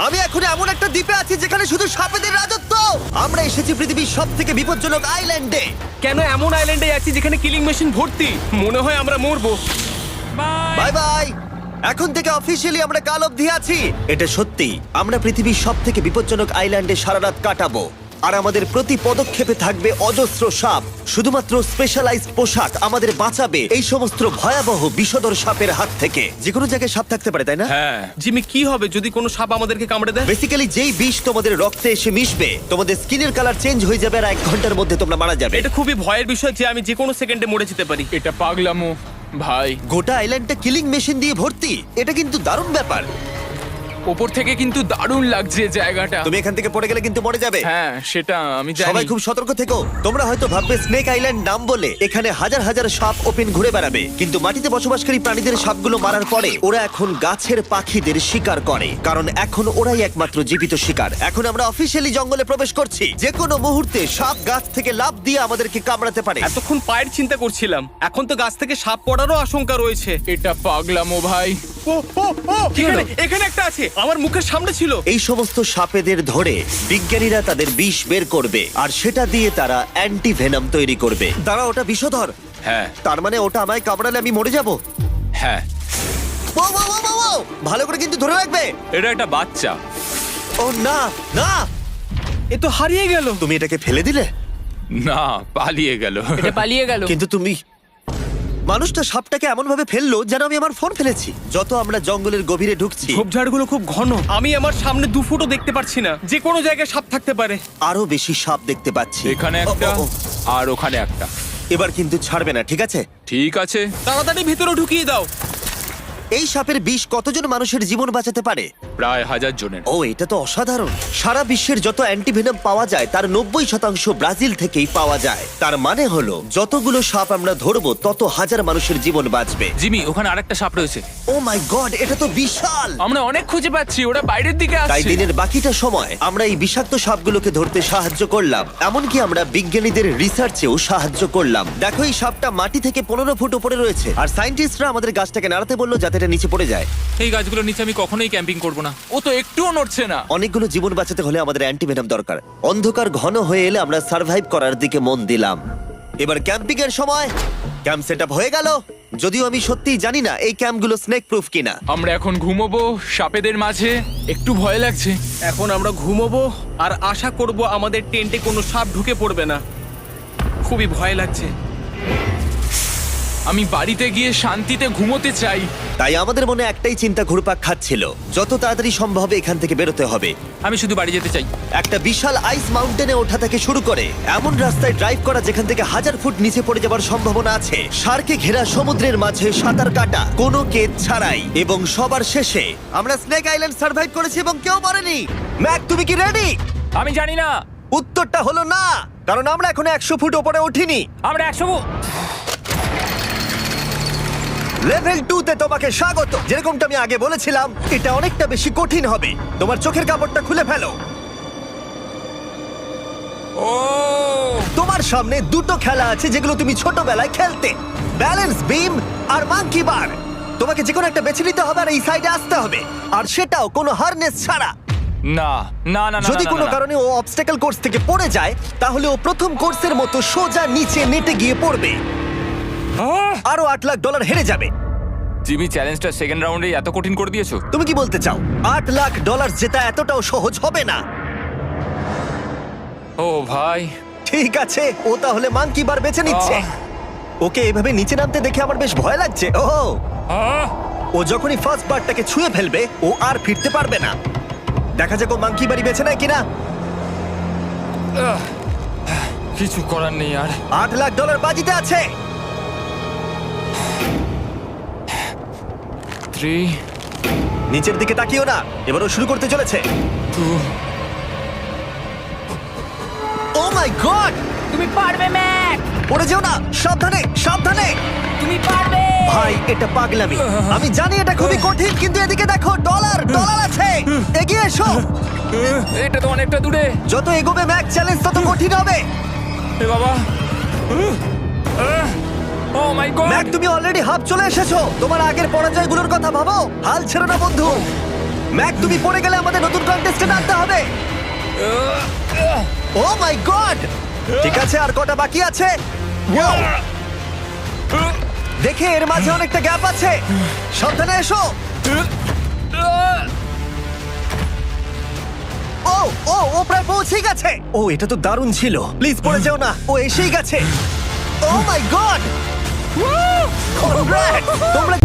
আমি এখন এমন একটা দ্বীপে আছি যেখানে শুধু সাপেদের রাজত্ব। আমরা এসেছি পৃথিবীর সব থেকে বিপজ্জনক আইল্যান্ডে। কেন এমন আইল্যান্ডে আছি যেখানে কিলিং মেশিন ভর্তি? মনে হয় আমরা মরবো। Bye bye. এখন থেকে অফিসিয়ালি আমরা কাল অবধি আছি। এটা সত্যি, আমরা পৃথিবীর সব থেকে বিপজ্জনক আইল্যান্ডে সারা রাত কাটাবো। আর আমাদের প্রতি পদক্ষেপে থাকবে অজস্র সাপ। শুধুমাত্র স্পেশালাইজড পোশাক আমাদের বাঁচাবে এই সমস্ত ভয়াবহ বিষধর সাপের হাত থেকে। যে কোনো জায়গায় সাপ থাকতে পারে, তাই না? হ্যাঁ জিমি, কি হবে যদি কোনো সাপ আমাদেরকে কামড়ে দেয়? বেসিক্যালি যেই বিষ তোমাদের রক্তে এসে মিশবে, তোমাদের স্কিনের কালার চেঞ্জ হয়ে যাবে আর 1 ঘন্টার মধ্যে তোমরা মারা যাবে। এটা খুবই ভয়ের বিষয় যে আমি যে কোনো সেকেন্ডে মরে যেতে পারি। এটা পাগলামো ভাই। গোটা আইল্যান্ডটা কিলিং মেশিন দিয়ে ভর্তি। এটা কিন্তু দারুণ ব্যাপার। ওপর থেকে কিন্তু দারুণ লাগছে জায়গাটা। তুমি এখান থেকে পড়ে গেলে কিন্তু মরে যাবে। হ্যাঁ সেটা আমি জানি। সবাই খুব সতর্ক থেকো। তোমরা হয়তো ভাববে স্নেক আইল্যান্ড নাম বলে এখানে হাজার হাজার সাপ ওপেন ঘুরে বেড়াবে, কিন্তু মাটিতে বসবাসকারী প্রাণীদের সাপগুলো মারার পরে ওরা এখন গাছের পাখিদের শিকার করে, কারণ এখন ওরাই একমাত্র জীবিত শিকার। এখন আমরা অফিসিয়ালি জঙ্গলে প্রবেশ করছি। যে কোনো মুহূর্তে সাপ গাছ থেকে লাফ দিয়ে আমাদেরকে কামড়াতে পারে। এতক্ষণ পায়ের চিন্তা করছিলাম, এখন তো গাছ থেকে সাপ পড়ারও আশঙ্কা রয়েছে। এটা পাগলামো ভাই। ও ও ও, এখানে একটা আছে, আমার মুখের সামনে ছিল। এই সমস্ত সাপেদের ধরে বিজ্ঞানীরা তাদের বিষ বের করবে, আর সেটা দিয়ে তারা অ্যান্টিভেনাম তৈরি করবে। তারা ওটা বিষধর। হ্যাঁ তার মানে ওটা আমায় কামড়ালে আমি মরে যাব। হ্যাঁ। ও, ও, ও, ও, ও! ভালো করে কিন্তু ধরে রাখবে। এটা একটা বাচ্চা। ও না না, এ তো হারিয়ে গেল। তুমি এটাকে ফেলে দিলে। না, পালিয়ে গেল। এটা পালিয়ে গেল। কিন্তু তুমি, মানুষটা সাপটাকে এমন ভাবে ফেললো যেন আমি আমার ফোন ফেলেছি। যত আমরা জঙ্গলের গভীরে ঢুকছি, ঝোপঝাড়গুলো খুব ঘন, আমি আমার সামনে 2 ফুটও দেখতে পারছি না। যে কোনো জায়গায় সাপ থাকতে পারে। আরো বেশি সাপ দেখতে পাচ্ছি। এখানে একটা ও, ও, ও। আর ওখানে একটা। এবার কিন্তু ছাড়বে না, ঠিক আছে? ঠিক আছে। তাড়াতাড়ি ভিতরে ঢুকিয়ে দাও। এই সাপের বিষ কতজন মানুষের জীবন বাঁচাতে পারে? প্রায় 1000 জনের। ও, এটা তো অসাধারণ। সারা বিশ্বের যত অ্যান্টিভেনাম পাওয়া যায় তার 90% ব্রাজিল থেকেই পাওয়া যায়। তার মানে হলো যতগুলো সাপ আমরা ধরবো তত হাজার মানুষের জীবন বাঁচবে। জিমি, ওখানে আরেকটা সাপ রয়েছে। ও মাই গড, এটা তো বিশাল। আমরা অনেক খুঁজে পাচ্ছি, ওরা বাইরের দিকে তাই আসছে। দিনের বাকিটা সময় আমরা এই বিষাক্ত সাপগুলোকে ধরতে সাহায্য করলাম। এমনকি আমরা বিজ্ঞানীদের রিসার্চেও সাহায্য করলাম। দেখো, এই সাপটা মাটি থেকে 15 ফুট উপরে রয়েছে, আর সায়েন্টিস্টরা আমাদের গাছটাকে নাড়াতে বললো যাতে এটা নিচে পড়ে যায়। এই গাছগুলোর নিচে আমি কখনোই ক্যাম্পিং করব না। ও তো একটুও নড়ছে না। অনেকগুলো জীবন বাঁচাতে হলে আমাদের অ্যান্টিভেনাম দরকার। অন্ধকার ঘন হয়ে এলে আমরা সার্ভাইভ করার দিকে মন দিলাম। এবার ক্যাম্পিং এর সময়। ক্যাম্প সেটআপ হয়ে গেল, যদিও আমি সত্যিই জানি না এই ক্যাম্পগুলো স্নেক প্রুফ কিনা। আমরা এখন ঘুমোবো সাপেদের মাঝে। একটু ভয় লাগছে। এখন আমরা ঘুমোবো আর আশা করব আমাদের টেন্টে কোনো সাপ ঢুকে পড়বে না। খুবই ভয় লাগছে। আমি বাড়িতে গিয়ে শান্তিতে ঘুমোতে চাই। তাই আমাদের মনে একটাই চিন্তা ঘুরপাক খাচ্ছিল, যত তাড়াতাড়ি সম্ভব এখান থেকে বেরোতে হবে। আমি শুধু বাড়ি যেতে চাই। একটা বিশাল আইস মাউন্টেনে ওঠা থেকে শুরু করে এমন রাস্তায় ড্রাইভ করা যেখান থেকে 1000 ফুট নিচে পড়ে যাবার সম্ভাবনা আছে, শার্কে ঘেরা সমুদ্রের মাঝে সাঁতার কাটা কোনো কেদ ছাড়াই, এবং সবার শেষে আমরা স্নেক আইল্যান্ড সার্ভাইভ করেছি এবং কেউ মরেনি। ম্যাক, তুমি কি রেডি? আমি জানি না। উত্তরটা হলো না, কারণ আমরা এখনো 100 ফুট উপরে উঠিনি। আমরা 100। লেভেল 2 তে তোমাকে স্বাগত। যেরকমটা আমি আগে বলেছিলাম, এটা অনেকটা বেশি কঠিন হবে। তোমার চোখের কাপড়টা খুলে ফেলো। ও তোমার সামনে দুটো খেলা আছে যেগুলো তুমি ছোটবেলায় খেলতে, ব্যালেন্স বিম আর মাঙ্কি বার। তোমাকে যে কোনো একটা বেছে নিতে হবে আর এই সাইডে আসতে হবে, আর সেটাও কোনো হারনেস ছাড়া। না না না না। যদি না, কোনো না, না। কারণে ও অবস্টাকেল কোর্স থেকে পড়ে যায়, তাহলে ও প্রথম কোর্সের মতো সোজা নিচে নেটে গিয়ে পড়বে, আরো $8 লাখ হেরে যাবে। জিমি, চ্যালেঞ্জটা সেকেন্ড রাউন্ডে এত কঠিন করে দিয়েছো। তুমি কি বলতে চাও $8 লাখ জেতা এতটাও সহজ হবে না? ও ভাই। ঠিক আছে, ও তাহলে মাঙ্কি বার বেছে নিচ্ছে। ওকে এভাবে নিচে নামতে দেখে আমার বেশ ভয় লাগছে। ও যখনই ফার্স্ট বারটাকে ছুঁয়ে ফেলবে ও আর ফিরতে পারবে না। দেখা যাক ও মাঙ্কি বাড়ি বেছে নেয় কিনা। কিছু করার নেই আর। $8 লাখ বাজিতে আছে। 3 নিচের দিকে তাকিও না, এবারও শুরু করতে চলেছে। 2 ও মাই গড, তুমি পারবে ম্যাক, পড়ে যেও না, সাবধানে সাবধানে। তুমি পারবে। ভাই, এটা পাগলামি। আমি জানি এটা খুবই কঠিন, কিন্তু এদিকে দেখো, ডলার আছে। এগিয়ে এসো। এটা তো অনেকটা দূরে। যত এগোবে ম্যাক চ্যালেঞ্জ তত কঠিন হবে। এ বাবা। ও মাই গড। ম্যাক, তুমি অলরেডি হাফ চলে এসেছো। তোমার আগের পরাজয়গুলোর কথা ভাবো। হাল ছেড়ো না বন্ধু। ম্যাক, তুমি পড়ে গেলে আমাদের নতুন করে ও মাই গড! ঠিক আছে, আর কটা বাকি আছে? Wow! দেখে এর মাঝে অনেকটা গ্যাপ আছে। সাবধানে এসো। ও ও ও প্রায় পৌঁছে গেছে। ও এটা তো দারুণ ছিল। প্লিজ পড়ে যেও না, ও এসেই গেছে। ও মাই গড! কনগ্রাটস! তোমরা